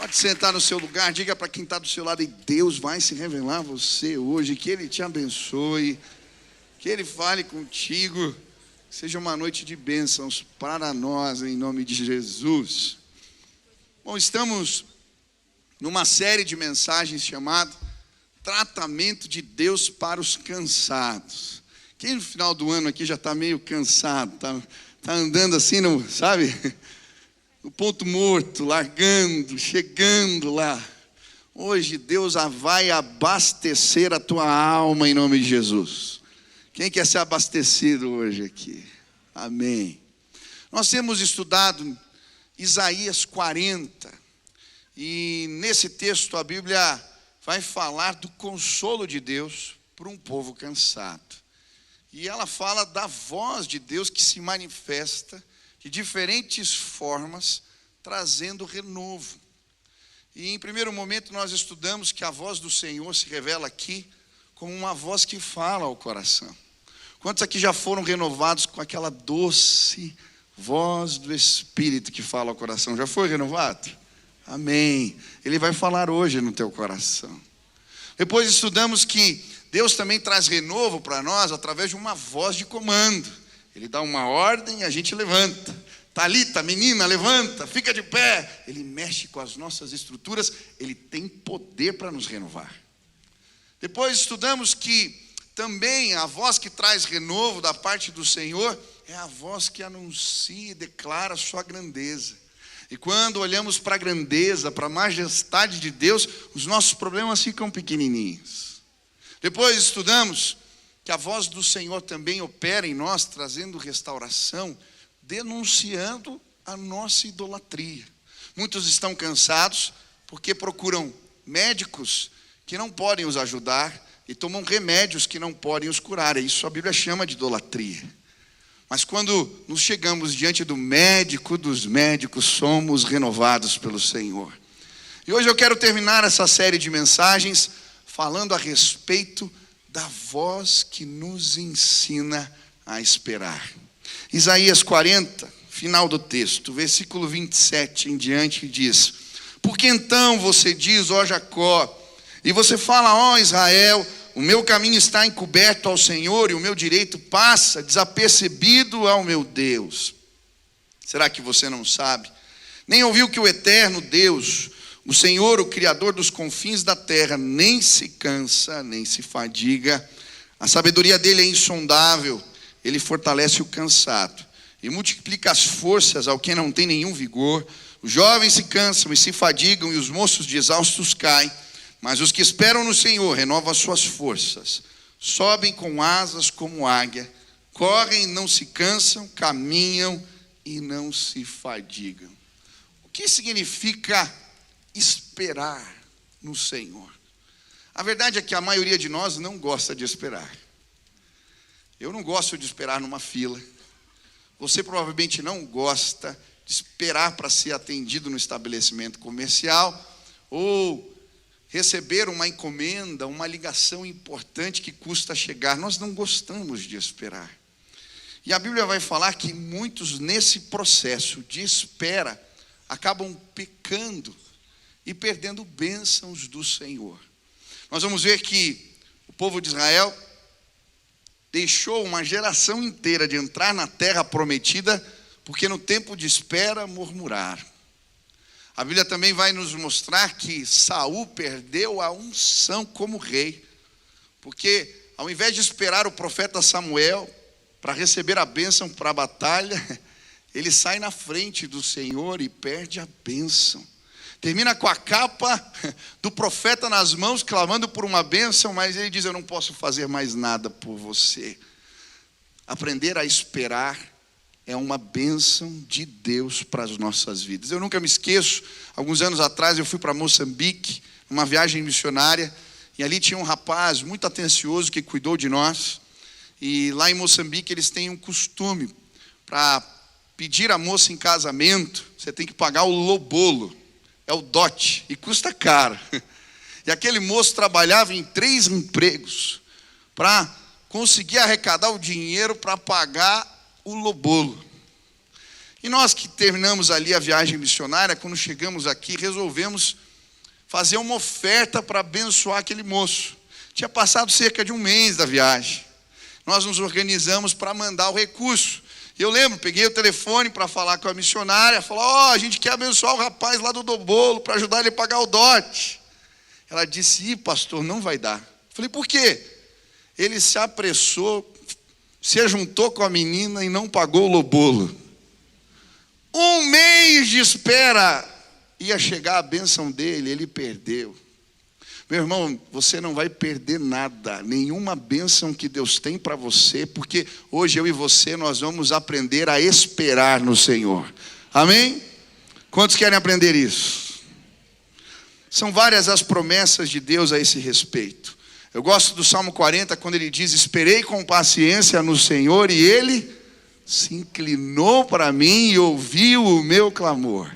Pode sentar no seu lugar, diga para quem está do seu lado, e Deus vai se revelar a você hoje, que Ele te abençoe, que Ele fale contigo, que seja uma noite de bênçãos para nós, em nome de Jesus. Bom, estamos numa série de mensagens chamada Tratamento de Deus para os Cansados. Quem no final do ano aqui já está meio cansado, tá andando assim, não, sabe? No ponto morto, largando, chegando lá. Hoje Deus vai abastecer a tua alma em nome de Jesus. Quem quer ser abastecido hoje aqui? Amém. Nós temos estudado Isaías 40. E nesse texto a Bíblia vai falar do consolo de Deus para um povo cansado. E ela fala da voz de Deus que se manifesta de diferentes formas, trazendo renovo. E em primeiro momento nós estudamos que a voz do Senhor se revela aqui como uma voz que fala ao coração. Quantos aqui já foram renovados com aquela doce voz do Espírito que fala ao coração? Já foi renovado? Amém. Ele vai falar hoje no teu coração. Depois estudamos que Deus também traz renovo para nós através de uma voz de comando. Ele dá uma ordem e a gente levanta. Talita, menina, levanta, fica de pé. Ele mexe com as nossas estruturas. Ele tem poder para nos renovar. Depois estudamos que também a voz que traz renovo da parte do Senhor é a voz que anuncia e declara a sua grandeza. E quando olhamos para a grandeza, para a majestade de Deus, os nossos problemas ficam pequenininhos. Depois estudamos que a voz do Senhor também opera em nós, trazendo restauração, denunciando a nossa idolatria. Muitos estão cansados porque procuram médicos que não podem os ajudar e tomam remédios que não podem os curar. Isso a Bíblia chama de idolatria. Mas quando nos chegamos diante do médico dos médicos, somos renovados pelo Senhor. E hoje eu quero terminar essa série de mensagens falando a respeito da voz que nos ensina a esperar. Isaías 40, final do texto, versículo 27 em diante diz: porque então você diz, ó Jacó, e você fala, ó Israel, o meu caminho está encoberto ao Senhor e o meu direito passa desapercebido ao meu Deus. Será que você não sabe? Nem ouviu que o eterno Deus, o Senhor, o Criador dos confins da terra, nem se cansa, nem se fadiga. A sabedoria dele é insondável. Ele fortalece o cansado e multiplica as forças ao que não tem nenhum vigor. Os jovens se cansam e se fadigam e os moços de exaustos caem. Mas os que esperam no Senhor renovam as suas forças. Sobem com asas como águia. Correm e não se cansam, caminham e não se fadigam. O que significa esperar no Senhor? A verdade é que a maioria de nós não gosta de esperar. Eu não gosto de esperar numa fila. Você provavelmente não gosta de esperar para ser atendido no estabelecimento comercial ou receber uma encomenda, uma ligação importante que custa chegar. Nós não gostamos de esperar. E a Bíblia vai falar que muitos nesse processo de espera acabam pecando e perdendo bênçãos do Senhor. Nós vamos ver que o povo de Israel deixou uma geração inteira de entrar na terra prometida, porque no tempo de espera murmuraram. A Bíblia também vai nos mostrar que Saul perdeu a unção como rei, porque ao invés de esperar o profeta Samuel para receber a bênção para a batalha, ele sai na frente do Senhor e perde a bênção. Termina com a capa do profeta nas mãos, clamando por uma bênção, mas ele diz, eu não posso fazer mais nada por você. Aprender a esperar é uma bênção de Deus para as nossas vidas. Eu nunca me esqueço, alguns anos atrás eu fui para Moçambique, numa viagem missionária, e ali tinha um rapaz muito atencioso que cuidou de nós, e lá em Moçambique eles têm um costume, para pedir a moça em casamento, você tem que pagar o lobolo, é o dote, e custa caro. E aquele moço trabalhava em 3 empregos, para conseguir arrecadar o dinheiro para pagar o lobolo. E nós que terminamos ali a viagem missionária, quando chegamos aqui, resolvemos fazer uma oferta para abençoar aquele moço. Tinha passado cerca de um mês da viagem. Nós nos organizamos para mandar o recurso. E eu lembro, peguei o telefone para falar com a missionária, falar, a gente quer abençoar o rapaz lá do Dobolo, para ajudar ele a pagar o dote. Ela disse, pastor, não vai dar. Eu falei, por quê? Ele se apressou, se juntou com a menina e não pagou o lobolo. Um mês de espera, ia chegar a bênção dele, ele perdeu. Meu irmão, você não vai perder nada, nenhuma bênção que Deus tem para você, porque hoje eu e você, nós vamos aprender a esperar no Senhor. Amém? Quantos querem aprender isso? São várias as promessas de Deus a esse respeito. Eu gosto do Salmo 40, quando ele diz, esperei com paciência no Senhor, e Ele se inclinou para mim e ouviu o meu clamor.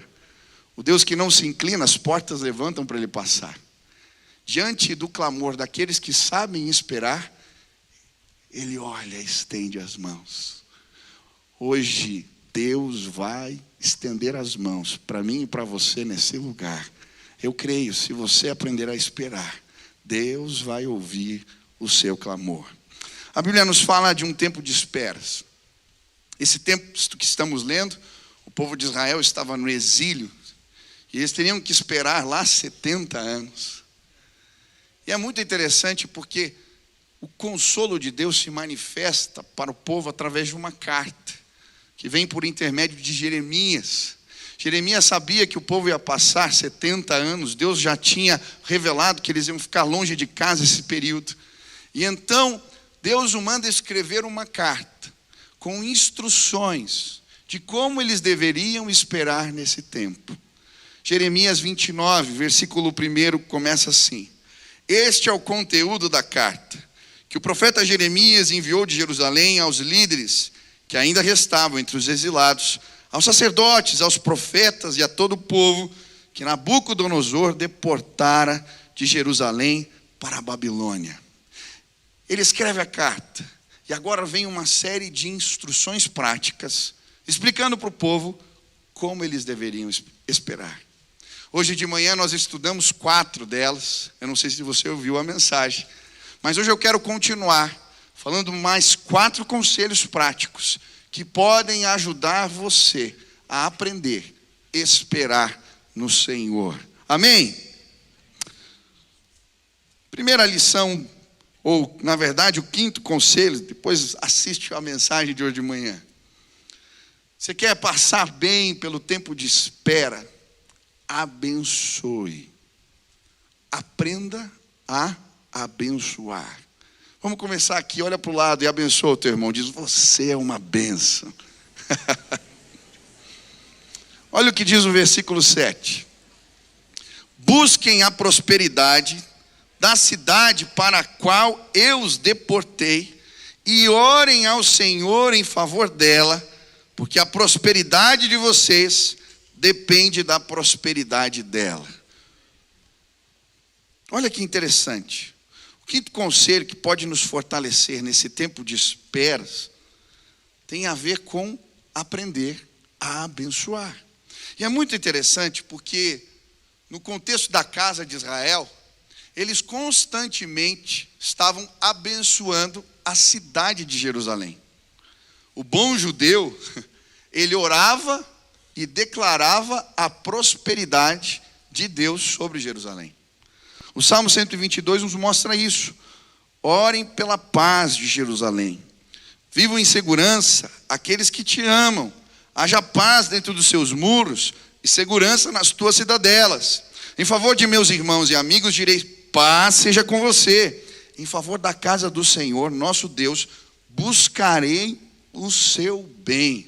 O Deus que não se inclina, as portas levantam para Ele passar. Diante do clamor daqueles que sabem esperar, Ele olha e estende as mãos. Hoje, Deus vai estender as mãos para mim e para você nesse lugar. Eu creio, se você aprender a esperar, Deus vai ouvir o seu clamor. A Bíblia nos fala de um tempo de esperas. Esse tempo que estamos lendo, o povo de Israel estava no exílio, e eles teriam que esperar lá 70 anos. E é muito interessante porque o consolo de Deus se manifesta para o povo através de uma carta, que vem por intermédio de Jeremias. Jeremias sabia que o povo ia passar 70 anos, Deus já tinha revelado que eles iam ficar longe de casa esse período. E então, Deus o manda escrever uma carta, com instruções de como eles deveriam esperar nesse tempo. Jeremias 29, versículo 1, começa assim. Este é o conteúdo da carta, que o profeta Jeremias enviou de Jerusalém aos líderes que ainda restavam entre os exilados, aos sacerdotes, aos profetas e a todo o povo que Nabucodonosor deportara de Jerusalém para a Babilônia. Ele escreve a carta, e agora vem uma série de instruções práticas, explicando para o povo como eles deveriam esperar. Hoje de manhã nós estudamos 4 delas, eu não sei se você ouviu a mensagem, mas hoje eu quero continuar falando mais 4 conselhos práticos que podem ajudar você a aprender a esperar no Senhor. Amém? Primeira lição, ou na verdade o 5º conselho, depois assiste a mensagem de hoje de manhã. Você quer passar bem pelo tempo de espera? Abençoe. Aprenda a abençoar. Vamos começar aqui, olha para o lado e abençoa o teu irmão. Diz, você é uma bênção. Olha o que diz o versículo 7. Busquem a prosperidade da cidade para a qual eu os deportei e orem ao Senhor em favor dela, porque a prosperidade de vocês depende da prosperidade dela. Olha que interessante. O 5º conselho que pode nos fortalecer nesse tempo de esperas tem a ver com aprender a abençoar. E é muito interessante porque no contexto da casa de Israel, eles constantemente estavam abençoando a cidade de Jerusalém. O bom judeu, ele orava e declarava a prosperidade de Deus sobre Jerusalém. O Salmo 122 nos mostra isso. Orem pela paz de Jerusalém. Vivam em segurança aqueles que te amam. Haja paz dentro dos seus muros e segurança nas tuas cidadelas. Em favor de meus irmãos e amigos direi, paz seja com você. Em favor da casa do Senhor, nosso Deus, buscarei o seu bem.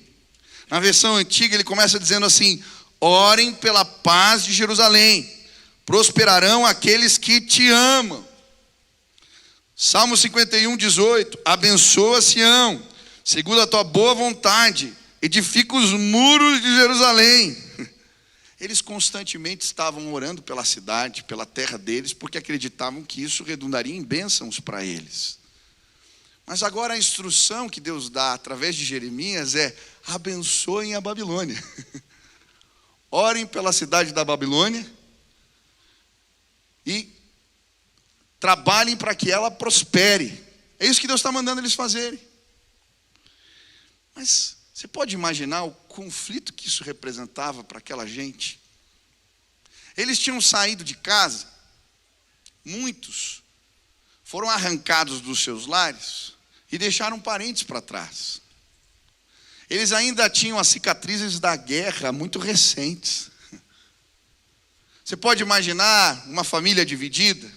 Na versão antiga ele começa dizendo assim, orem pela paz de Jerusalém, prosperarão aqueles que te amam. Salmo 51, 18, abençoa Sião, segundo a tua boa vontade, edifica os muros de Jerusalém. Eles constantemente estavam orando pela cidade, pela terra deles, porque acreditavam que isso redundaria em bênçãos para eles. Mas agora a instrução que Deus dá através de Jeremias é: abençoem a Babilônia. Orem pela cidade da Babilônia e trabalhem para que ela prospere. É isso que Deus está mandando eles fazerem. Mas você pode imaginar o conflito que isso representava para aquela gente? Eles tinham saído de casa, muitos foram arrancados dos seus lares e deixaram parentes para trás. Eles ainda tinham as cicatrizes da guerra muito recentes. Você pode imaginar uma família dividida,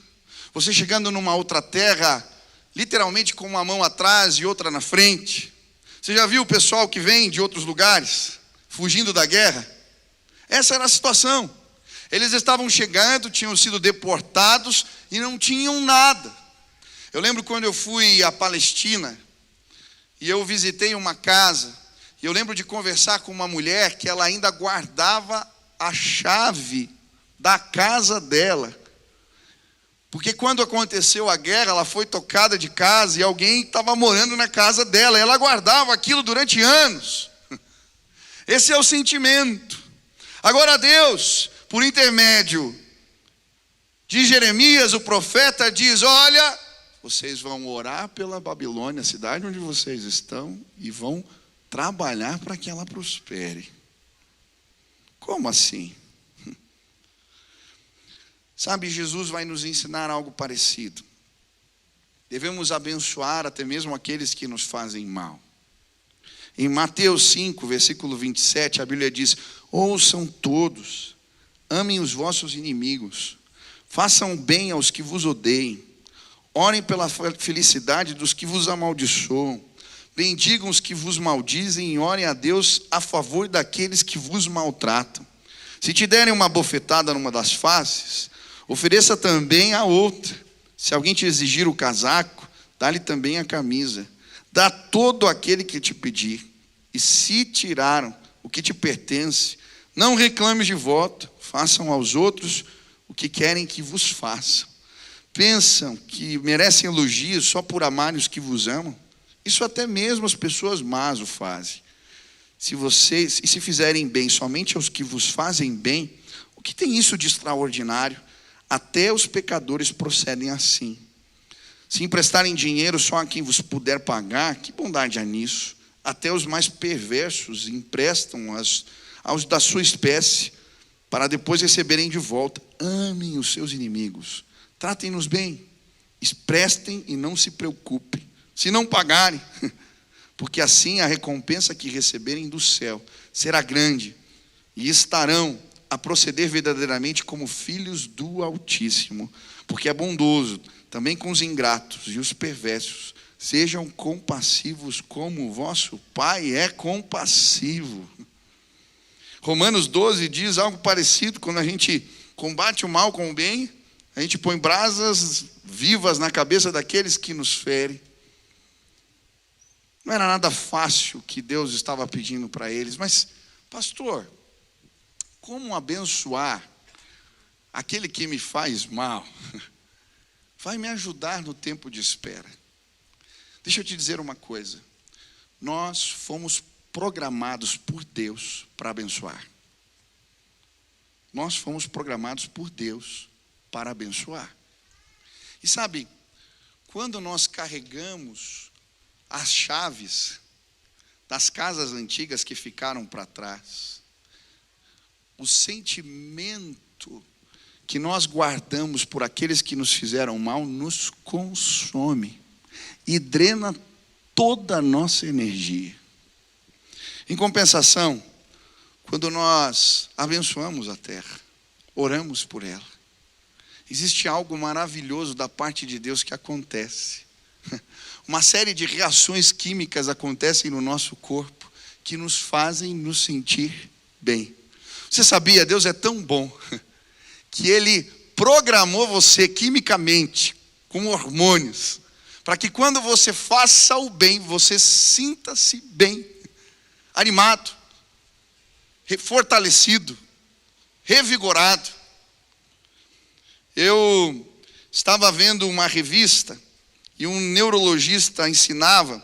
você chegando numa outra terra, literalmente com uma mão atrás e outra na frente. Você já viu o pessoal que vem de outros lugares, fugindo da guerra? Essa era a situação. Eles estavam chegando, tinham sido deportados e não tinham nada. Eu lembro quando eu fui à Palestina e eu visitei uma casa, e eu lembro de conversar com uma mulher que ela ainda guardava a chave da casa dela. Porque quando aconteceu a guerra, ela foi tocada de casa e alguém estava morando na casa dela. Ela guardava aquilo durante anos. Esse é o sentimento. Agora Deus, por intermédio de Jeremias, o profeta, diz: olha, vocês vão orar pela Babilônia, a cidade onde vocês estão, e vão trabalhar para que ela prospere. Como assim? Sabe, Jesus vai nos ensinar algo parecido. Devemos abençoar até mesmo aqueles que nos fazem mal. Em Mateus 5, versículo 27, a Bíblia diz: ouçam todos, amem os vossos inimigos, façam bem aos que vos odeiem, orem pela felicidade dos que vos amaldiçoam, bendigam os que vos maldizem e orem a Deus a favor daqueles que vos maltratam. Se te derem uma bofetada numa das faces, ofereça também a outra. Se alguém te exigir o casaco, dá-lhe também a camisa. Dá todo aquele que te pedir. E se tiraram o que te pertence, não reclames de volta. Façam aos outros o que querem que vos façam. Pensam que merecem elogios só por amarem os que vos amam? Isso até mesmo as pessoas más o fazem. Se fizerem bem somente aos que vos fazem bem, o que tem isso de extraordinário? Até os pecadores procedem assim. Se emprestarem dinheiro só a quem vos puder pagar, que bondade há nisso? Até os mais perversos emprestam aos da sua espécie, para depois receberem de volta. Amem os seus inimigos, tratem-nos bem, prestem e não se preocupem. Se não pagarem, porque assim a recompensa que receberem do céu será grande, e estarão a proceder verdadeiramente como filhos do Altíssimo, porque é bondoso também com os ingratos e os perversos. Sejam compassivos como o vosso Pai é compassivo. Romanos 12 diz algo parecido. Quando a gente combate o mal com o bem, a gente põe brasas vivas na cabeça daqueles que nos ferem. Não era nada fácil que Deus estava pedindo para eles. Mas, pastor, como abençoar aquele que me faz mal? Vai me ajudar no tempo de espera. Deixa eu te dizer uma coisa. Nós fomos programados por Deus para abençoar. Nós fomos programados por Deus para abençoar. E sabe, quando nós carregamos as chaves das casas antigas que ficaram para trás, o sentimento que nós guardamos por aqueles que nos fizeram mal nos consome e drena toda a nossa energia. Em compensação, quando nós abençoamos a terra, oramos por ela, existe algo maravilhoso da parte de Deus que acontece. Uma série de reações químicas acontecem no nosso corpo que nos fazem nos sentir bem. Você sabia, Deus é tão bom que Ele programou você quimicamente, com hormônios, para que quando você faça o bem, você sinta-se bem, animado, fortalecido, revigorado. Eu estava vendo uma revista e um neurologista ensinava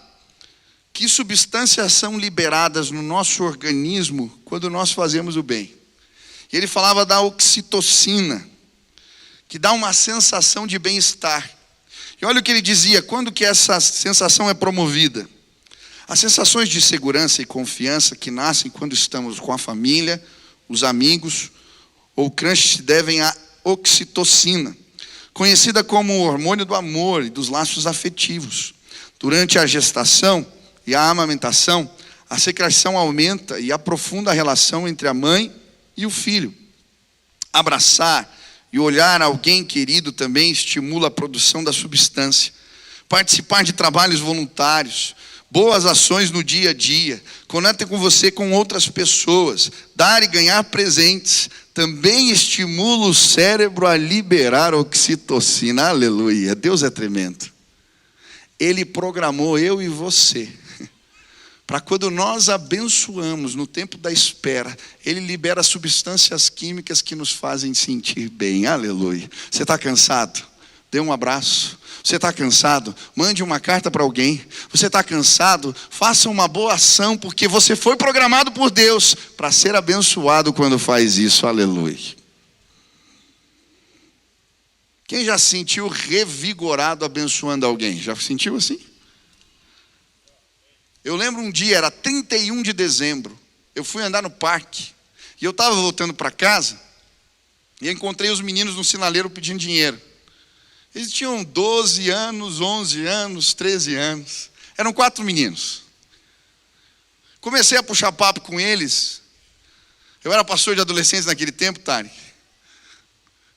que substâncias são liberadas no nosso organismo quando nós fazemos o bem. E ele falava da oxitocina, que dá uma sensação de bem-estar. E olha o que ele dizia, quando que essa sensação é promovida? As sensações de segurança e confiança que nascem quando estamos com a família, os amigos ou crush se devem à oxitocina, conhecida como o hormônio do amor e dos laços afetivos. Durante a gestação e a amamentação, a secreção aumenta e aprofunda a relação entre a mãe e o filho. Abraçar e olhar alguém querido também estimula a produção da substância. Participar de trabalhos voluntários, boas ações no dia a dia, conecta com você com outras pessoas, dar e ganhar presentes, também estimula o cérebro a liberar oxitocina. Aleluia, Deus é tremendo. Ele programou eu e você para quando nós abençoamos no tempo da espera, Ele libera substâncias químicas que nos fazem sentir bem. Aleluia. Você está cansado? Dê um abraço. Você está cansado? Mande uma carta para alguém. Você está cansado? Faça uma boa ação, porque você foi programado por Deus para ser abençoado quando faz isso. Aleluia. Quem já se sentiu revigorado abençoando alguém? Já sentiu assim? Eu lembro um dia, era 31 de dezembro, eu fui andar no parque, e eu estava voltando para casa, e encontrei os meninos no sinaleiro pedindo dinheiro. Eles tinham 12 anos, 11 anos, 13 anos, eram 4 meninos. Comecei a puxar papo com eles, eu era pastor de adolescentes naquele tempo, Tari.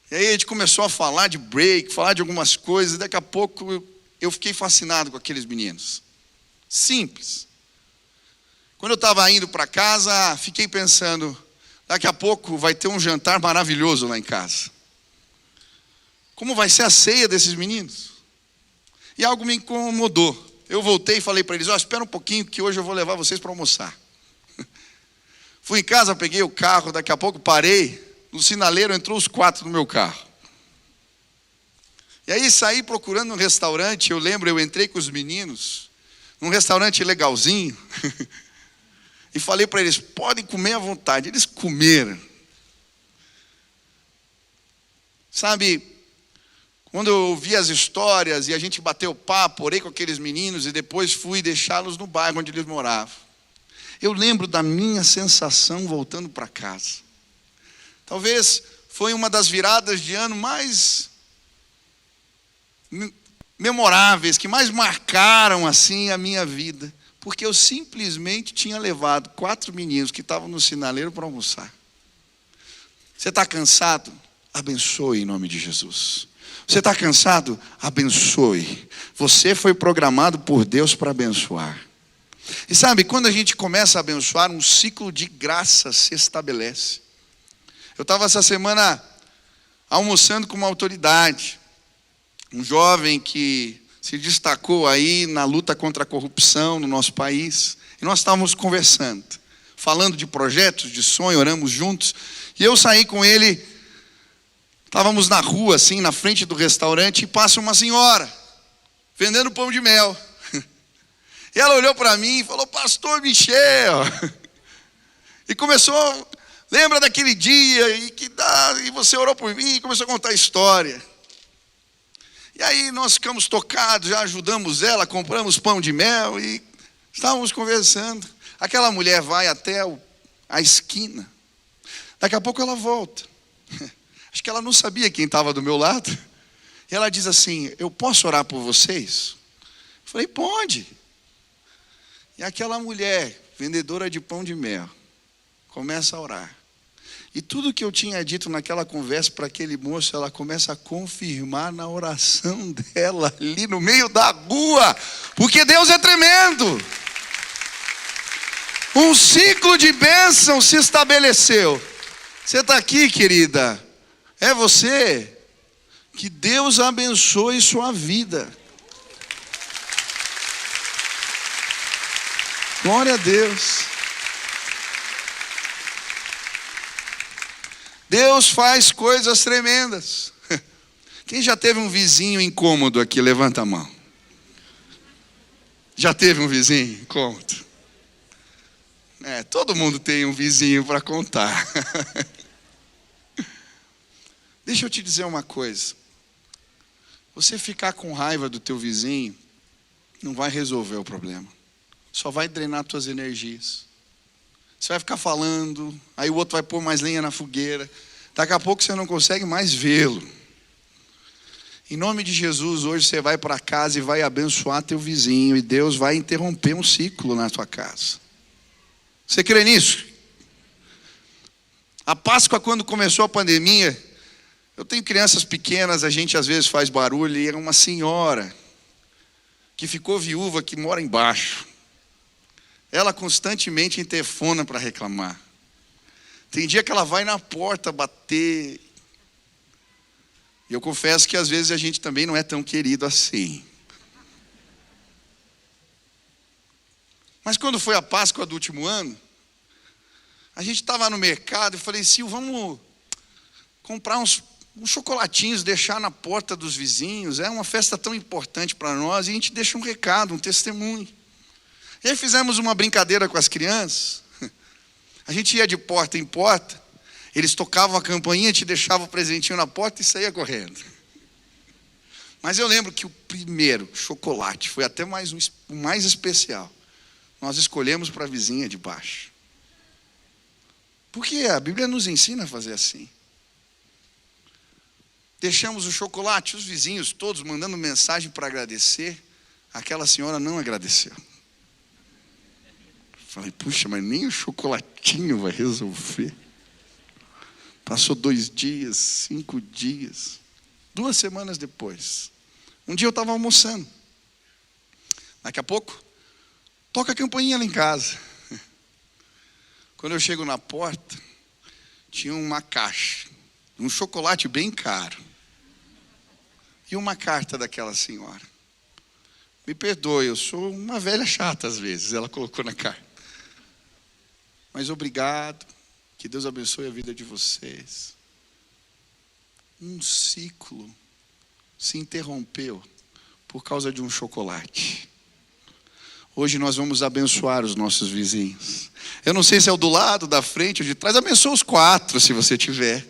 E aí a gente começou a falar de break, falar de algumas coisas, e daqui a pouco eu fiquei fascinado com aqueles meninos. Simples. Quando eu estava indo para casa, fiquei pensando, daqui a pouco vai ter um jantar maravilhoso lá em casa. Como vai ser a ceia desses meninos? E algo me incomodou. Eu voltei e falei para eles, espera um pouquinho que hoje eu vou levar vocês para almoçar. Fui em casa, peguei o carro, daqui a pouco parei, no sinaleiro entrou os 4 no meu carro. E aí saí procurando um restaurante, eu lembro, eu entrei com os meninos, num restaurante legalzinho, e falei para eles, podem comer à vontade. Eles comeram. Sabe, quando eu ouvi as histórias e a gente bateu papo, orei com aqueles meninos e depois fui deixá-los no bairro onde eles moravam. Eu lembro da minha sensação voltando para casa. Talvez foi uma das viradas de ano mais memoráveis, que mais marcaram assim a minha vida, porque eu simplesmente tinha levado 4 meninos que estavam no sinaleiro para almoçar. Você está cansado? Abençoe em nome de Jesus. Você está cansado? Abençoe. Você foi programado por Deus para abençoar. E sabe, quando a gente começa a abençoar, um ciclo de graça se estabelece. Eu estava essa semana almoçando com uma autoridade, um jovem que se destacou aí na luta contra a corrupção no nosso país. E nós estávamos conversando, falando de projetos, de sonho, oramos juntos. E eu saí com ele, estávamos na rua, assim, na frente do restaurante, e passa uma senhora, vendendo pão de mel. E ela olhou para mim e falou, pastor Michel. E começou, lembra daquele dia, e você orou por mim, e começou a contar a história. E aí nós ficamos tocados, já ajudamos ela, compramos pão de mel e estávamos conversando. Aquela mulher vai até a esquina. Daqui a pouco ela volta. Acho que ela não sabia quem estava do meu lado. E ela diz assim, eu posso orar por vocês? Eu falei, pode. E aquela mulher, vendedora de pão de mel, começa a orar. E tudo que eu tinha dito naquela conversa para aquele moço, ela começa a confirmar na oração dela, ali no meio da rua, porque Deus é tremendo. Um ciclo de bênção se estabeleceu. Você está aqui, querida? É você? Que Deus abençoe sua vida. Glória a Deus. Deus faz coisas tremendas. Quem já teve um vizinho incômodo aqui? Levanta a mão. Já teve um vizinho? Conta. Todo mundo tem um vizinho para contar. Deixa eu te dizer uma coisa. Você ficar com raiva do teu vizinho não vai resolver o problema. Só vai drenar tuas energias. Você vai ficar falando, aí o outro vai pôr mais lenha na fogueira. Daqui a pouco você não consegue mais vê-lo. Em nome de Jesus, hoje você vai para casa e vai abençoar teu vizinho. E Deus vai interromper um ciclo na tua casa. Você crê nisso? A Páscoa, quando começou a pandemia, eu tenho crianças pequenas, a gente às vezes faz barulho, e é uma senhora que ficou viúva, que mora embaixo. Ela constantemente interfona para reclamar. Tem dia que ela vai na porta bater. E eu confesso que às vezes a gente também não é tão querido assim. Mas quando foi a Páscoa do último ano, a gente estava no mercado e falei, Sil, vamos comprar uns chocolatinhos, deixar na porta dos vizinhos. É uma festa tão importante para nós, e a gente deixa um recado, um testemunho. E aí fizemos uma brincadeira com as crianças. A gente ia de porta em porta, eles tocavam a campainha, te deixavam o presentinho na porta e saía correndo. Mas eu lembro que o primeiro chocolate foi até o mais especial. Nós escolhemos para a vizinha de baixo. Porque a Bíblia nos ensina a fazer assim. Deixamos o chocolate, os vizinhos todos mandando mensagem para agradecer. Aquela senhora não agradeceu. Falei, puxa, mas nem o chocolatinho vai resolver. Passou 2 dias, 5 dias, 2 semanas depois. Um dia eu estava almoçando. Daqui a pouco, toca a campainha lá em casa. Quando eu chego na porta, tinha uma caixa, um chocolate bem caro. E uma carta daquela senhora. Me perdoe, eu sou uma velha chata às vezes, ela colocou na carta. Mas obrigado, que Deus abençoe a vida de vocês. Um ciclo se interrompeu por causa de um chocolate. Hoje nós vamos abençoar os nossos vizinhos. Eu não sei se é o do lado, da frente ou de trás. Abençoa os 4 se você tiver.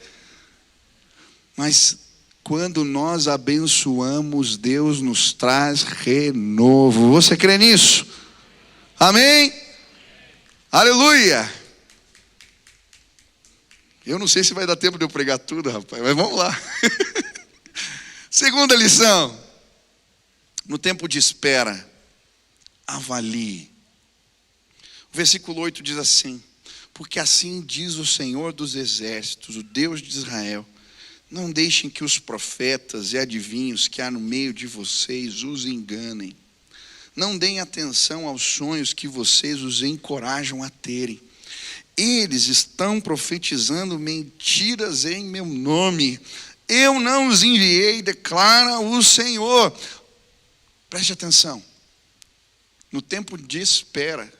Mas quando nós abençoamos, Deus nos traz renovo. Você crê nisso? Amém? Aleluia! Eu não sei se vai dar tempo de eu pregar tudo, rapaz, mas vamos lá. Segunda lição. No tempo de espera, avalie. O versículo 8 diz assim: porque assim diz o Senhor dos exércitos, o Deus de Israel: não deixem que os profetas e adivinhos que há no meio de vocês os enganem. Não deem atenção aos sonhos que vocês os encorajam a terem. Eles estão profetizando mentiras em meu nome. Eu não os enviei, declara o Senhor. Preste atenção. No tempo de espera,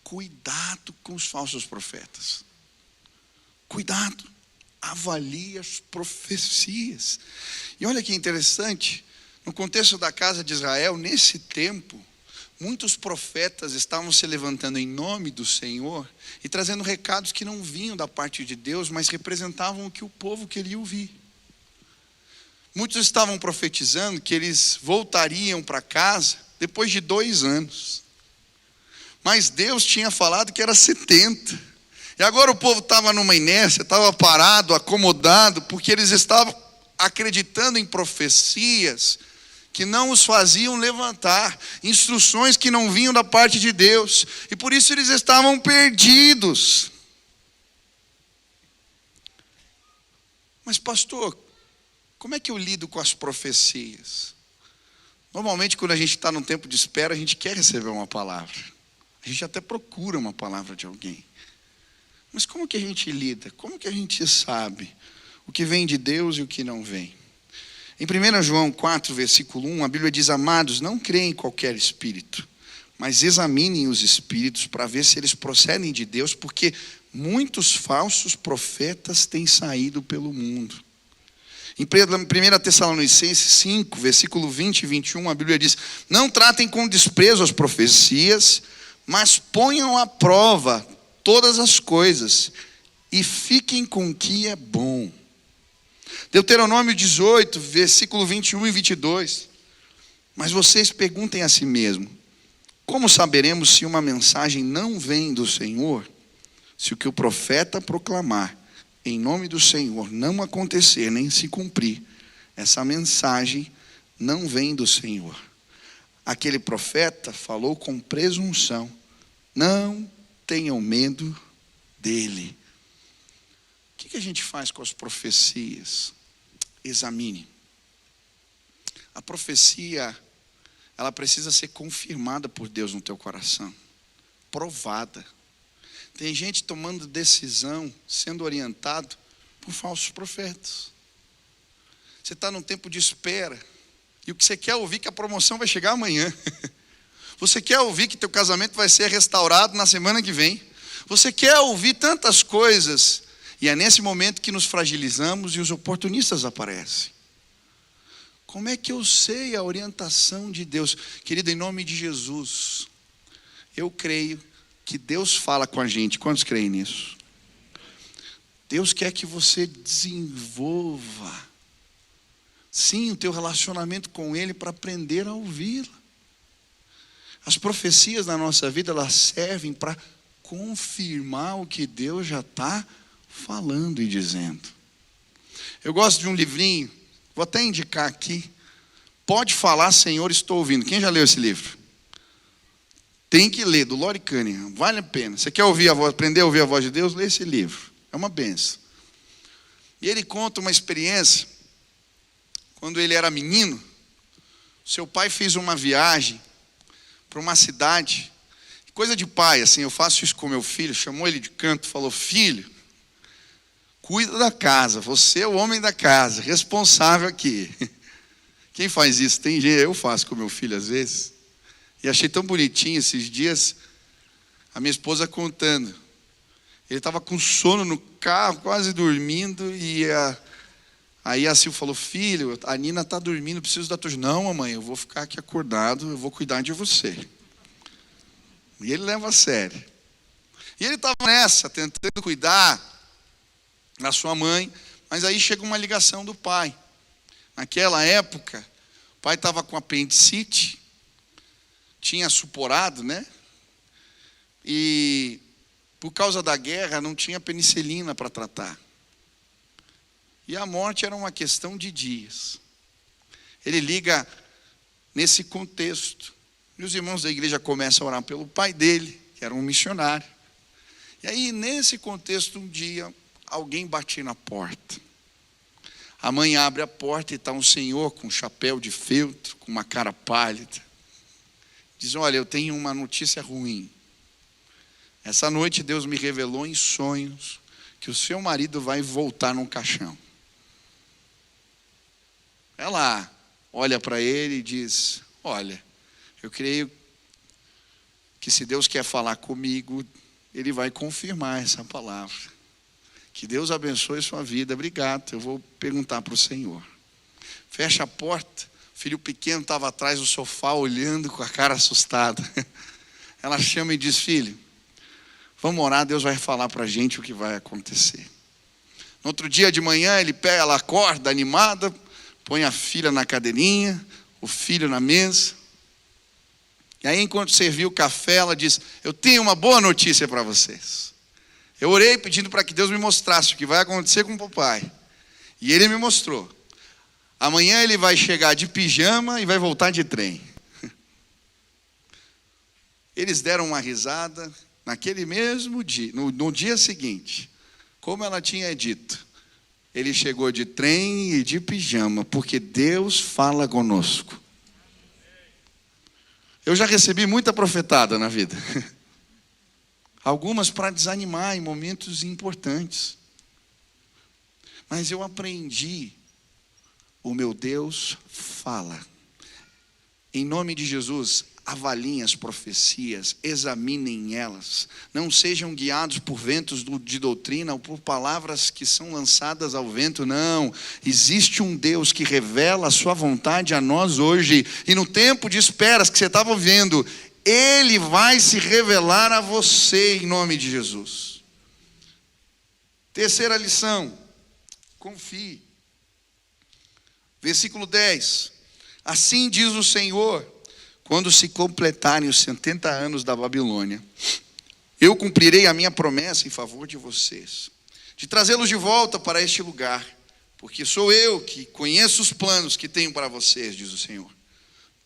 cuidado com os falsos profetas. Cuidado. Avalie as profecias. E olha que interessante. No contexto da casa de Israel, nesse tempo, muitos profetas estavam se levantando em nome do Senhor e trazendo recados que não vinham da parte de Deus, mas representavam o que o povo queria ouvir. Muitos estavam profetizando que eles voltariam para casa depois de 2 anos. Mas Deus tinha falado que era 70. E agora o povo estava numa inércia, estava parado, acomodado, porque eles estavam acreditando em profecias que não os faziam levantar, instruções que não vinham da parte de Deus, e por isso eles estavam perdidos. Mas pastor, como é que eu lido com as profecias? Normalmente quando a gente está num tempo de espera, a gente quer receber uma palavra, a gente até procura uma palavra de alguém. Mas como que a gente lida? Como que a gente sabe o que vem de Deus e o que não vem? Em 1 João 4, versículo 1, a Bíblia diz: amados, não creem em qualquer espírito, mas examinem os espíritos para ver se eles procedem de Deus, porque muitos falsos profetas têm saído pelo mundo. Em 1 Tessalonicenses 5, versículo 20 e 21, a Bíblia diz: não tratem com desprezo as profecias, mas ponham à prova todas as coisas, e fiquem com o que é bom. Deuteronômio 18, versículo 21 e 22. Mas vocês perguntem a si mesmo: como saberemos se uma mensagem não vem do Senhor? Se o que o profeta proclamar em nome do Senhor não acontecer, nem se cumprir, essa mensagem não vem do Senhor. Aquele profeta falou com presunção. Não tenham medo dele. O que a gente faz com as profecias? Examine. A profecia, ela precisa ser confirmada por Deus no teu coração, provada. Tem gente tomando decisão, sendo orientado por falsos profetas. Você está num tempo de espera, e o que você quer ouvir é que a promoção vai chegar amanhã. Você quer ouvir que teu casamento vai ser restaurado na semana que vem. Você quer ouvir tantas coisas, e é nesse momento que nos fragilizamos e os oportunistas aparecem. Como é que eu sei a orientação de Deus? Querido, em nome de Jesus, eu creio que Deus fala com a gente. Quantos creem nisso? Deus quer que você desenvolva, sim, o teu relacionamento com Ele para aprender a ouvi-la. As profecias na nossa vida, elas servem para confirmar o que Deus já está falando e dizendo. Eu gosto de um livrinho, vou até indicar aqui. Pode falar, Senhor, estou ouvindo. Quem já leu esse livro? Tem que ler, do Lori Cunningham, vale a pena. Você quer ouvir a voz, aprender a ouvir a voz de Deus? Lê esse livro, é uma benção. E ele conta uma experiência, quando ele era menino, seu pai fez uma viagem para uma cidade, coisa de pai, assim, eu faço isso com meu filho, chamou ele de canto, falou: filho, cuida da casa, você é o homem da casa, responsável aqui. Quem faz isso? Tem gente, eu faço com meu filho às vezes. E achei tão bonitinho esses dias, a minha esposa contando. Ele estava com sono no carro, quase dormindo, e aí a Sil falou: filho, a Nina está dormindo, preciso da tua ajuda. Não, mamãe, eu vou ficar aqui acordado, eu vou cuidar de você. E ele leva a sério. E ele estava nessa, tentando cuidar da sua mãe, mas aí chega uma ligação do pai. Naquela época, o pai estava com apendicite, tinha suporado, né? E por causa da guerra não tinha penicilina para tratar. E a morte era uma questão de dias. Ele liga nesse contexto. E os irmãos da igreja começam a orar pelo pai dele, que era um missionário. E aí, nesse contexto, um dia, alguém bate na porta. A mãe abre a porta e está um senhor com um chapéu de feltro, com uma cara pálida. Diz: olha, eu tenho uma notícia ruim. Essa noite Deus me revelou em sonhos que o seu marido vai voltar num caixão. Ela olha para ele e diz: olha, eu creio que se Deus quer falar comigo, Ele vai confirmar essa palavra. Que Deus abençoe sua vida. Obrigado, eu vou perguntar para o Senhor. Fecha a porta. O filho pequeno estava atrás do sofá, olhando com a cara assustada. Ela chama e diz: filho, vamos orar, Deus vai falar para a gente o que vai acontecer. No outro dia de manhã, ela acorda animada, põe a filha na cadeirinha, o filho na mesa. E aí, enquanto serviu o café, ela diz: eu tenho uma boa notícia para vocês. Eu orei pedindo para que Deus me mostrasse o que vai acontecer com o papai. E Ele me mostrou. Amanhã ele vai chegar de pijama e vai voltar de trem. Eles deram uma risada. Naquele mesmo dia, no dia seguinte, como ela tinha dito, ele chegou de trem e de pijama, porque Deus fala conosco. Eu já recebi muita profetada na vida. Algumas para desanimar em momentos importantes. Mas eu aprendi: o meu Deus fala. Em nome de Jesus, avaliem as profecias, examinem elas. Não sejam guiados por ventos de doutrina ou por palavras que são lançadas ao vento, não. Existe um Deus que revela a sua vontade a nós hoje. E no tempo de esperas que você estava vivendo, Ele vai se revelar a você em nome de Jesus. Terceira lição, confie. Versículo 10. Assim diz o Senhor: quando se completarem os 70 anos da Babilônia, eu cumprirei a minha promessa em favor de vocês, de trazê-los de volta para este lugar, porque sou eu que conheço os planos que tenho para vocês, diz o Senhor.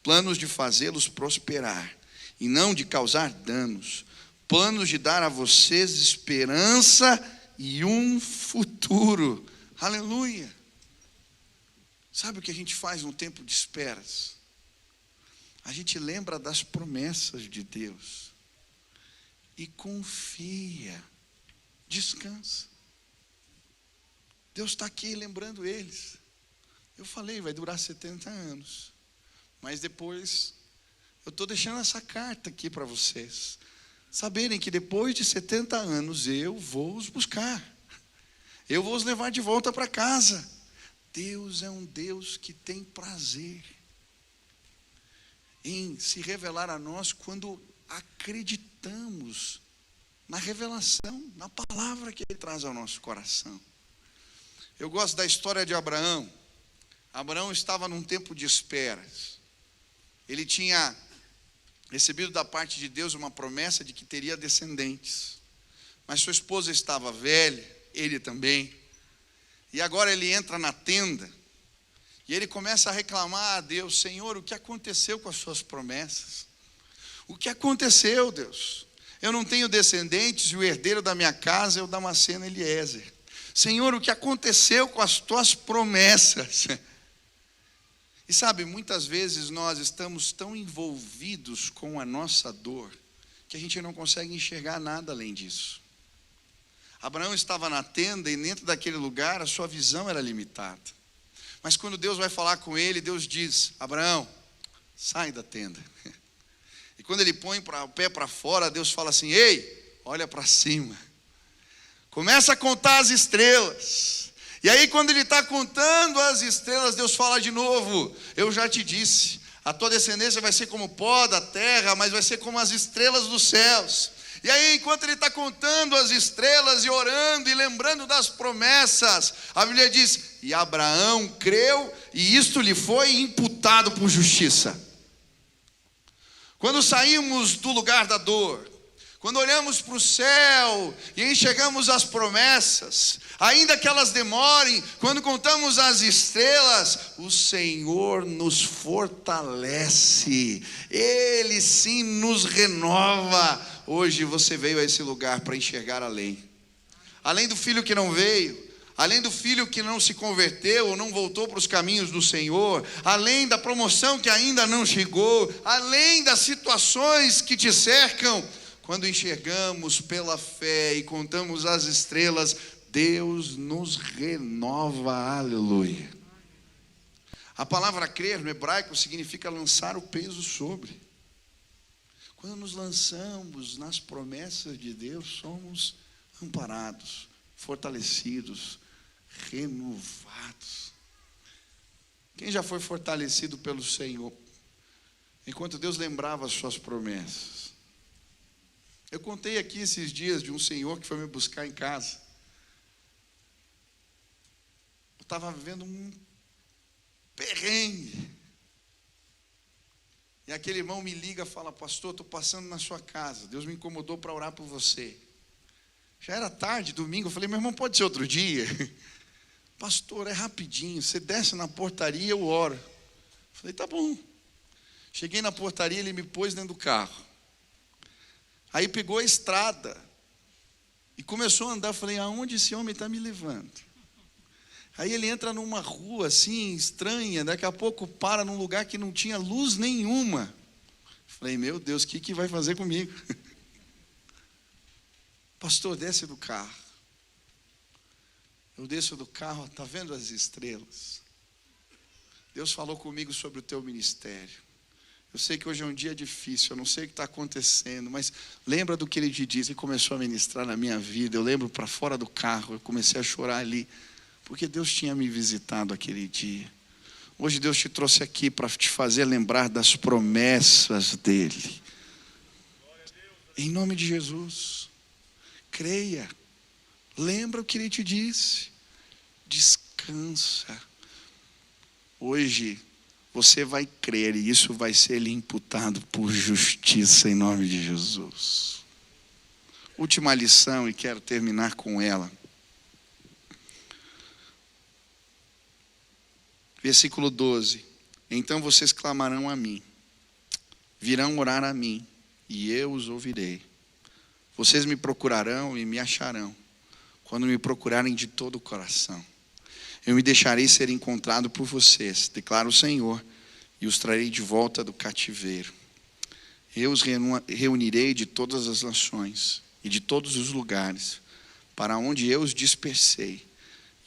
Planos de fazê-los prosperar e não de causar danos, planos de dar a vocês esperança e um futuro. Aleluia! Sabe o que a gente faz no tempo de esperas? A gente lembra das promessas de Deus e confia, descansa. Deus está aqui lembrando eles. Eu falei, vai durar 70 anos, mas depois eu estou deixando essa carta aqui para vocês saberem que depois de 70 anos eu vou os buscar, eu vou os levar de volta para casa. Deus é um Deus que tem prazer em se revelar a nós quando acreditamos na revelação, na palavra que Ele traz ao nosso coração. Eu gosto da história de Abraão. Abraão estava num tempo de esperas. Ele tinha recebido da parte de Deus uma promessa de que teria descendentes, mas sua esposa estava velha, ele também. E agora ele entra na tenda e ele começa a reclamar a Deus: Senhor, o que aconteceu com as suas promessas? O que aconteceu, Deus? Eu não tenho descendentes e o herdeiro da minha casa é o Damasceno Eliezer. Senhor, o que aconteceu com as tuas promessas? E sabe, muitas vezes nós estamos tão envolvidos com a nossa dor que a gente não consegue enxergar nada além disso. Abraão estava na tenda e dentro daquele lugar a sua visão era limitada. Mas quando Deus vai falar com ele, Deus diz: Abraão, sai da tenda. E quando ele põe o pé para fora, Deus fala assim: ei, olha para cima. Começa a contar as estrelas. E aí quando ele está contando as estrelas, Deus fala de novo: eu já te disse, a tua descendência vai ser como o pó da terra, mas vai ser como as estrelas dos céus. E aí, enquanto ele está contando as estrelas e orando e lembrando das promessas, a Bíblia diz: e Abraão creu e isto lhe foi imputado por justiça. Quando saímos do lugar da dor, quando olhamos para o céu e enxergamos as promessas, ainda que elas demorem, quando contamos as estrelas, o Senhor nos fortalece, Ele sim nos renova. Hoje você veio a esse lugar para enxergar além do filho que não veio, além do filho que não se converteu ou não voltou para os caminhos do Senhor, além da promoção que ainda não chegou, além das situações que te cercam. Quando enxergamos pela fé e contamos as estrelas, Deus nos renova, aleluia. A palavra crer no hebraico significa lançar o peso sobre. Quando nos lançamos nas promessas de Deus, somos amparados, fortalecidos, renovados. Quem já foi fortalecido pelo Senhor, enquanto Deus lembrava as suas promessas? Eu contei aqui esses dias de um senhor que foi me buscar em casa. Eu estava vivendo um perrengue. E aquele irmão me liga e fala: pastor, estou passando na sua casa, Deus me incomodou para orar por você. Já era tarde, domingo, eu falei: meu irmão, pode ser outro dia? Pastor, é rapidinho, você desce na portaria, eu oro. Eu falei: tá bom. Cheguei na portaria, ele me pôs dentro do carro. Aí pegou a estrada e começou a andar. Eu falei: aonde esse homem está me levando? Aí ele entra numa rua assim, estranha, daqui a pouco para num lugar que não tinha luz nenhuma. Falei: meu Deus, o que vai fazer comigo? Pastor, desce do carro. Eu desço do carro, está vendo as estrelas? Deus falou comigo sobre o teu ministério. Eu sei que hoje é um dia difícil, eu não sei o que está acontecendo, mas lembra do que ele te disse. Ele começou a ministrar na minha vida. Eu lembro para fora do carro, eu comecei a chorar ali, porque Deus tinha me visitado aquele dia. Hoje Deus te trouxe aqui para te fazer lembrar das promessas dele. Em nome de Jesus, creia, lembra o que ele te disse, descansa. Hoje você vai crer e isso vai ser lhe imputado por justiça em nome de Jesus. Última lição e quero terminar com ela. Versículo 12. Então vocês clamarão a mim, virão orar a mim e eu os ouvirei. Vocês me procurarão e me acharão, quando me procurarem de todo o coração. Eu me deixarei ser encontrado por vocês, declara o Senhor, e os trarei de volta do cativeiro. Eu os reunirei de todas as nações e de todos os lugares, para onde eu os dispersei,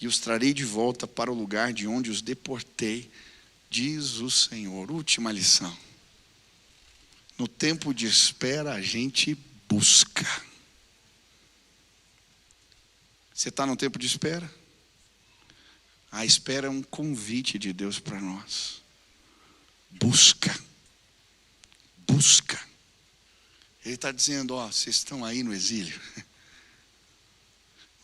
e os trarei de volta para o lugar de onde os deportei, diz o Senhor. Última lição. No tempo de espera a gente busca. Você está no tempo de espera? A espera é um convite de Deus para nós. Busca. Busca. Ele está dizendo, vocês estão aí no exílio.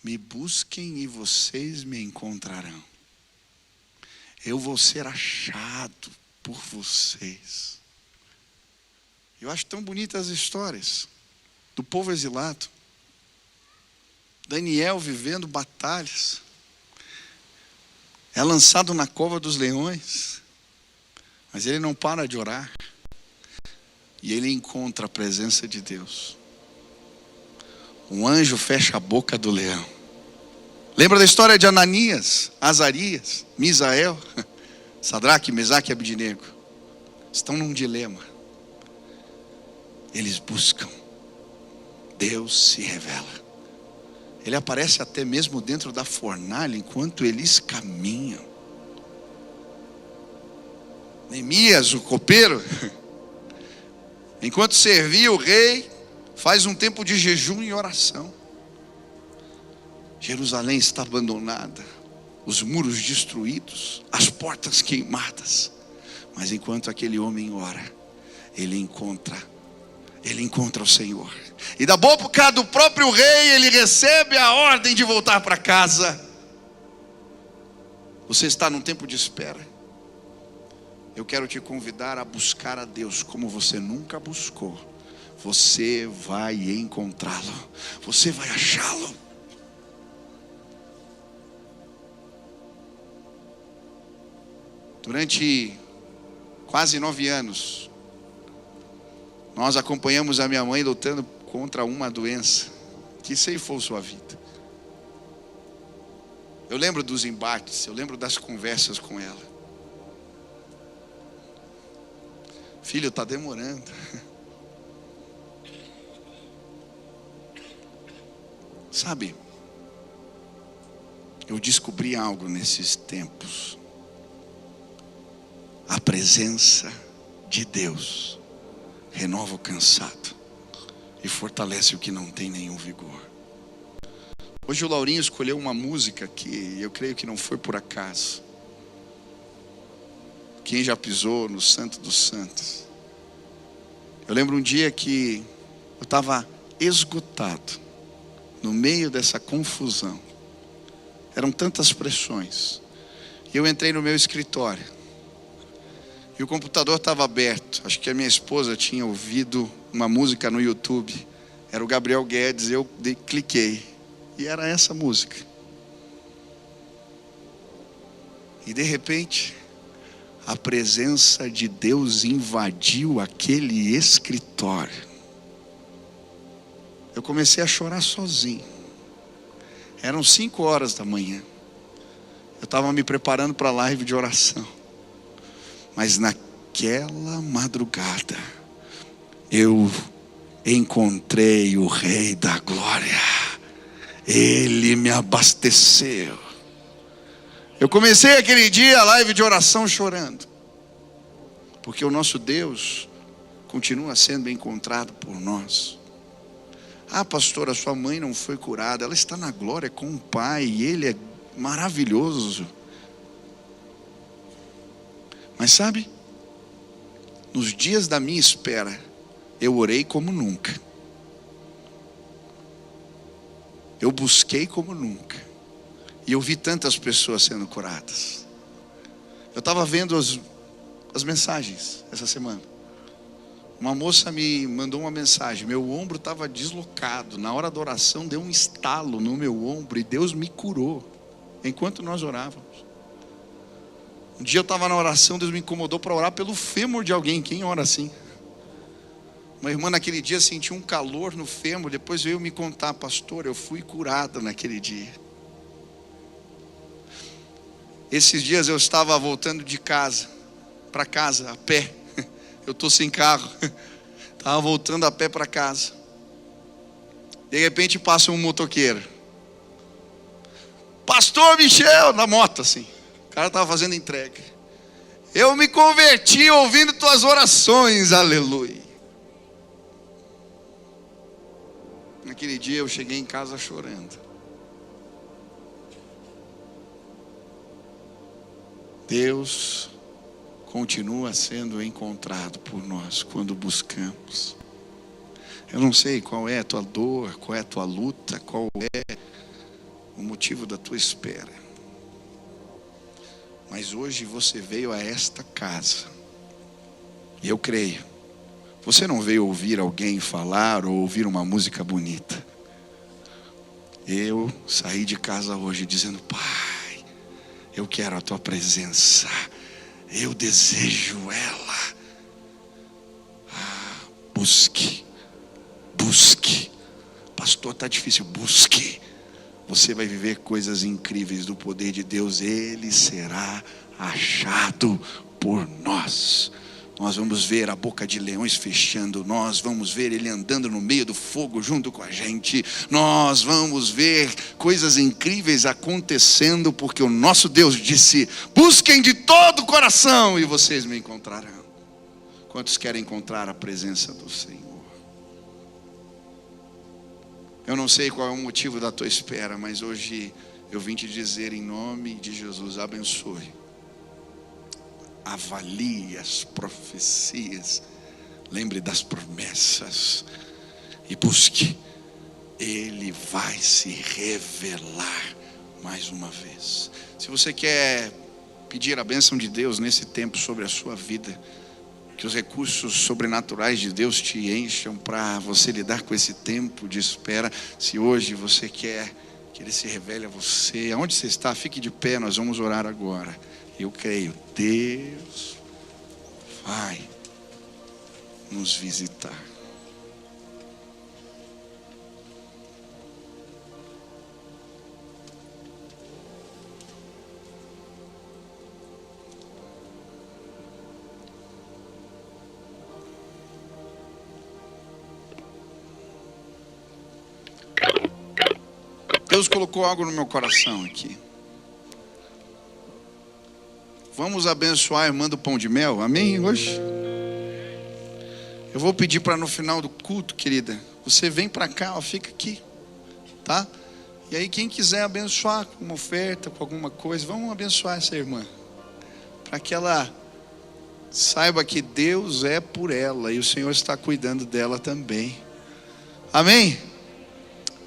Me busquem e vocês me encontrarão. Eu vou ser achado por vocês. Eu acho tão bonitas as histórias do povo exilado. Daniel vivendo batalhas. É lançado na cova dos leões. Mas ele não para de orar. E ele encontra a presença de Deus. Um anjo fecha a boca do leão. Lembra da história de Ananias, Azarias, Misael, Sadraque, Mesaque e Abednego? Estão num dilema. Eles buscam. Deus se revela. Ele aparece até mesmo dentro da fornalha enquanto eles caminham. Neemias, o copeiro, enquanto servia o rei, faz um tempo de jejum e oração. Jerusalém está abandonada, os muros destruídos, as portas queimadas. Mas enquanto aquele homem ora, ele encontra o Senhor. E da boca do próprio rei, ele recebe a ordem de voltar para casa. Você está num tempo de espera. Eu quero te convidar a buscar a Deus como você nunca buscou. Você vai encontrá-lo. Você vai achá-lo. Durante quase 9 anos, nós acompanhamos a minha mãe lutando contra uma doença que ceifou sua vida. Eu lembro dos embates, eu lembro das conversas com ela. Filho, está demorando. Sabe, eu descobri algo nesses tempos. A presença de Deus renova o cansado e fortalece o que não tem nenhum vigor. Hoje o Laurinho escolheu uma música que eu creio que não foi por acaso. Quem já pisou no Santo dos Santos? Eu lembro um dia que eu estava esgotado, no meio dessa confusão. Eram tantas pressões. E eu entrei no meu escritório. E o computador estava aberto. Acho que a minha esposa tinha ouvido uma música no YouTube. Era o Gabriel Guedes. Eu cliquei. E era essa música. E de repente, a presença de Deus invadiu aquele escritório. Eu comecei a chorar sozinho. Eram 5 horas da manhã. Eu estava me preparando para a live de oração. Mas naquela madrugada, eu encontrei o Rei da Glória. Ele me abasteceu. Eu comecei aquele dia a live de oração chorando. porque o nosso Deus continua sendo encontrado por nós. Ah, pastor, a sua mãe não foi curada, ela está na glória com o Pai, e Ele é maravilhoso. Mas sabe, nos dias da minha espera, eu orei como nunca, eu busquei como nunca, e eu vi tantas pessoas sendo curadas. Eu estava vendo as mensagens essa semana. Uma moça me mandou uma mensagem, meu ombro estava deslocado, na hora da oração deu um estalo no meu ombro e Deus me curou, enquanto nós orávamos. Um dia eu estava na oração, Deus me incomodou para orar pelo fêmur de alguém. Quem ora assim? Uma irmã naquele dia sentiu um calor no fêmur, depois veio me contar: pastor, eu fui curada naquele dia. Esses dias eu estava voltando de casa, para casa, a pé. Eu estou sem carro, estava voltando a pé para casa. De repente passa um motoqueiro: pastor Michel, na moto assim. O cara estava fazendo entrega. Eu me converti ouvindo tuas orações, aleluia. Naquele dia eu cheguei em casa chorando. Deus continua sendo encontrado por nós quando buscamos. Eu não sei qual é a tua dor, qual é a tua luta, qual é o motivo da tua espera. Mas hoje você veio a esta casa. E eu creio, você não veio ouvir alguém falar ou ouvir uma música bonita. Eu saí de casa hoje dizendo: Pai, eu quero a tua presença. Eu desejo ela. Busque. Busque. Pastor, está difícil. Busque. Você vai viver coisas incríveis do poder de Deus. Ele será achado por nós. Nós vamos ver a boca de leões fechando. Nós vamos ver Ele andando no meio do fogo junto com a gente. Nós vamos ver coisas incríveis acontecendo, porque o nosso Deus disse: busquem de todo o coração e vocês me encontrarão. Quantos querem encontrar a presença do Senhor? Eu não sei qual é o motivo da tua espera, mas hoje eu vim te dizer, em nome de Jesus: abençoe. Avalie as profecias, lembre das promessas e busque. Ele vai se revelar mais uma vez. Se você quer pedir a bênção de Deus nesse tempo sobre a sua vida, que os recursos sobrenaturais de Deus te encham para você lidar com esse tempo de espera. Se hoje você quer que Ele se revele a você, aonde você está, fique de pé, nós vamos orar agora. Eu creio, Deus vai nos visitar. Deus colocou algo no meu coração aqui. Vamos abençoar a irmã do pão de mel, amém? Hoje eu vou pedir para no final do culto, querida, você vem para cá, ó, fica aqui, tá? E aí quem quiser abençoar com uma oferta, com alguma coisa, vamos abençoar essa irmã, para que ela saiba que Deus é por ela e o Senhor está cuidando dela também, amém?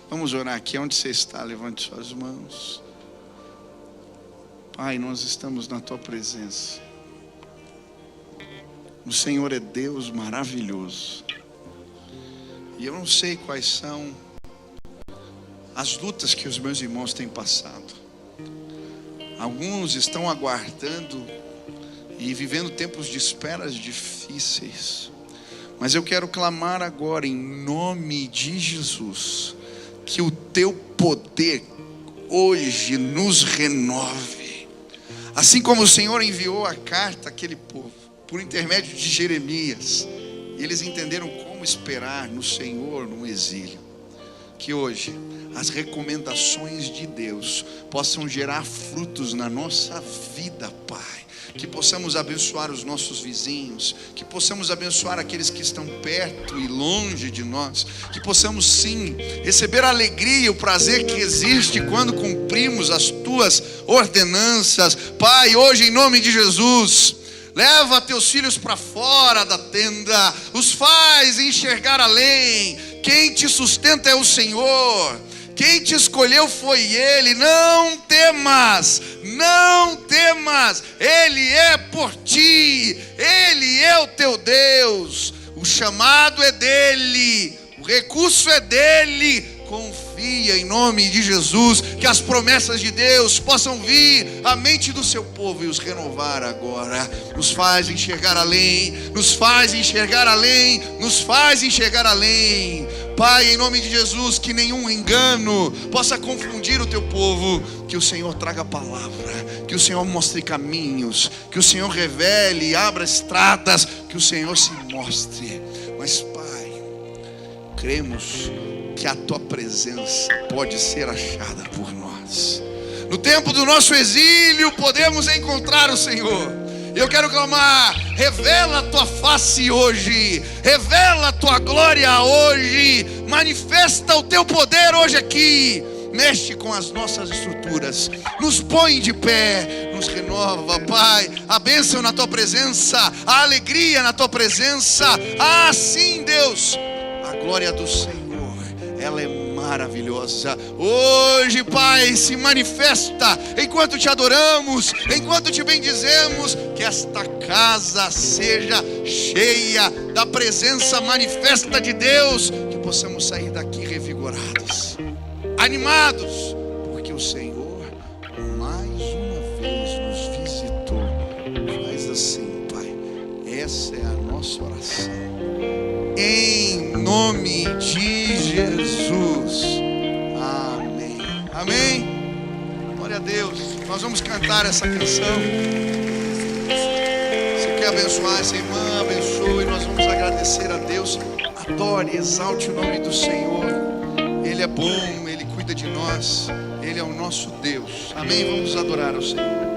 Vamos orar aqui, onde você está, levante suas mãos. Pai, nós estamos na tua presença. O Senhor é Deus maravilhoso. E eu não sei quais são as lutas que os meus irmãos têm passado. Alguns estão aguardando e vivendo tempos de esperas difíceis. Mas eu quero clamar agora em nome de Jesus, que o teu poder hoje nos renove. Assim como o Senhor enviou a carta àquele povo, por intermédio de Jeremias, e eles entenderam como esperar no Senhor no exílio. Que hoje as recomendações de Deus possam gerar frutos na nossa vida, Pai. que possamos abençoar os nossos vizinhos, que possamos abençoar aqueles que estão perto e longe de nós, que possamos sim receber a alegria e o prazer que existe quando cumprimos as tuas ordenanças. Pai, hoje em nome de Jesus, leva teus filhos para fora da tenda, os faz enxergar além. Quem te sustenta é o Senhor, quem te escolheu foi Ele. Não temas, não temas, Ele é por ti, Ele é o teu Deus. O chamado é dEle, o recurso é dEle. Confia em nome de Jesus, que as promessas de Deus possam vir à mente do seu povo e os renovar agora. Nos faz enxergar além, nos faz enxergar além, nos faz enxergar além. Pai, em nome de Jesus, que nenhum engano possa confundir o teu povo, que o Senhor traga a palavra, que o Senhor mostre caminhos, que o Senhor revele, abra estradas, que o Senhor se mostre. Mas Pai, cremos que a tua presença pode ser achada por nós. No tempo do nosso exílio podemos encontrar o Senhor. Eu quero clamar: revela a tua face hoje, revela a tua glória hoje, manifesta o teu poder hoje aqui. Mexe com as nossas estruturas, nos põe de pé, nos renova, Pai. A bênção na tua presença, a alegria na tua presença. Sim, Deus, a glória do Senhor, ela é maravilhosa. Hoje, Pai, se manifesta enquanto te adoramos, enquanto te bendizemos. Que esta casa seja cheia da presença manifesta de Deus, que possamos sair daqui revigorados, animados, porque o Senhor mais uma vez nos visitou. Faz assim, Pai, essa é a nossa oração, em nome de Jesus, amém, amém. Glória a Deus. Nós vamos cantar essa canção. Você quer abençoar essa irmã? Abençoe. Nós vamos agradecer a Deus. Adore, exalte o nome do Senhor. Ele é bom, Ele cuida de nós, Ele é o nosso Deus, amém. Vamos adorar ao Senhor.